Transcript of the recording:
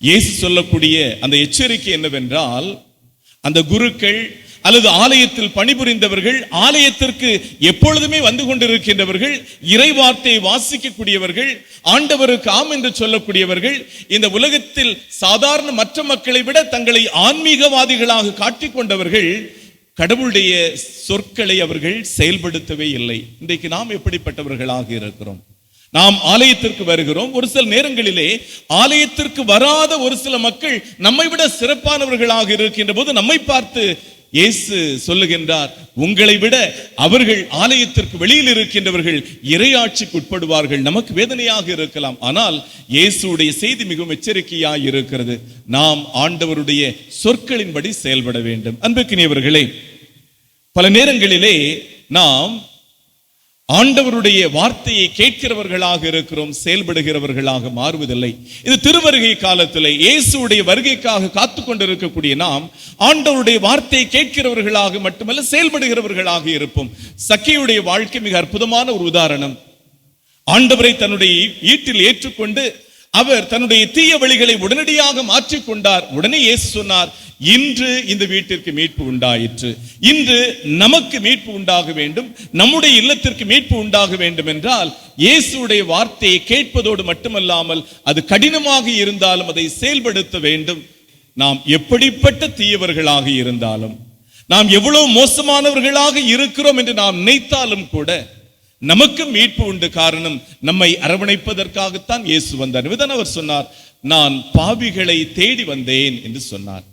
இயேசு சொல்லக்கூடிய அந்த எச்சரிக்கை என்னவென்றால், அந்த குருக்கள் அல்லது ஆலயத்தில் பணிபுரிந்தவர்கள், ஆலயத்திற்கு எப்பொழுதுமே வந்து கொண்டிருக்கின்றவர்கள், இறைவார்த்தையை வாசிக்கக்கூடியவர்கள், ஆண்டவருக்கு ஆம் என்று சொல்லக்கூடியவர்கள், இந்த உலகத்தில் சாதாரண மற்ற மக்களை விட தங்களை ஆன்மீகவாதிகளாக காட்டிக்கொண்டவர்கள், கடவுளுடைய சொற்களை அவர்கள் செயல்படுத்தவே இல்லை. இன்றைக்கு நாம் எப்படிப்பட்டவர்களாக இருக்கிறோம்? நாம் ஆலயத்திற்கு வருகிறோம். ஒரு சில நேரங்களிலே ஆலயத்திற்கு வராத ஒரு சில மக்கள் நம்மை விட சிறப்பானவர்களாக இருக்கின்ற போது நம்மை பார்த்து இயேசு சொல்லுகின்றார், உங்களை விட அவர்கள் ஆலயத்திற்கு வெளியில் இருக்கின்றவர்கள் இறையாட்சிக்கு உட்படுவார்கள். நமக்கு வேதனையாக இருக்கலாம், ஆனால் இயேசுடைய செய்தி மிகவும் எச்சரிக்கையாக இருக்கிறது. நாம் ஆண்டவருடைய சொற்களின்படி செயல்பட வேண்டும். அன்புக்குரியவர்களே, பல நேரங்களிலே நாம் ஆண்டவருடைய வார்த்தையை கேட்கிறவர்களாக இருக்கிறோம், செயல்படுகிறவர்களாக மாறுவதில்லை. இது திருவருகை காலத்தில் இயேசுடைய வருகைக்காக காத்து கொண்டிருக்கக்கூடிய நாம் ஆண்டவருடைய வார்த்தையை கேட்கிறவர்களாக மட்டுமல்ல, செயல்படுகிறவர்களாக இருப்போம். சக்கேயுடைய வாழ்க்கை மிக அற்புதமான ஒரு உதாரணம். ஆண்டவரை தன்னுடைய வீட்டில் ஏற்றுக்கொண்டு அவர் தன்னுடைய தீய வழிகளை உடனடியாக மாற்றிக்கொண்டார். உடனே இயேசு சொன்னார், இன்று இந்த வீட்டிற்கு மீட்பு உண்டாயிற்று, இன்று நமக்கு மீட்பு உண்டாக வேண்டும், நம்முடைய இல்லத்திற்கு மீட்பு உண்டாக வேண்டும் என்றால் இயேசுடைய வார்த்தையை கேட்பதோடு மட்டுமல்லாமல் அது கடினமாக இருந்தாலும் அதை செயல்படுத்த வேண்டும். நாம் எப்படிப்பட்ட தீயவர்களாக இருந்தாலும், நாம் எவ்வளவு மோசமானவர்களாக இருக்கிறோம் என்று நாம் நினைத்தாலும் கூட நமக்கு மீட்பு உண்டு. காரணம், நம்மை அரவணைப்பதற்காகத்தான் இயேசு வந்தார். அவர் சொன்னார், நான் பாவிகளை தேடி வந்தேன் என்று சொன்னார்.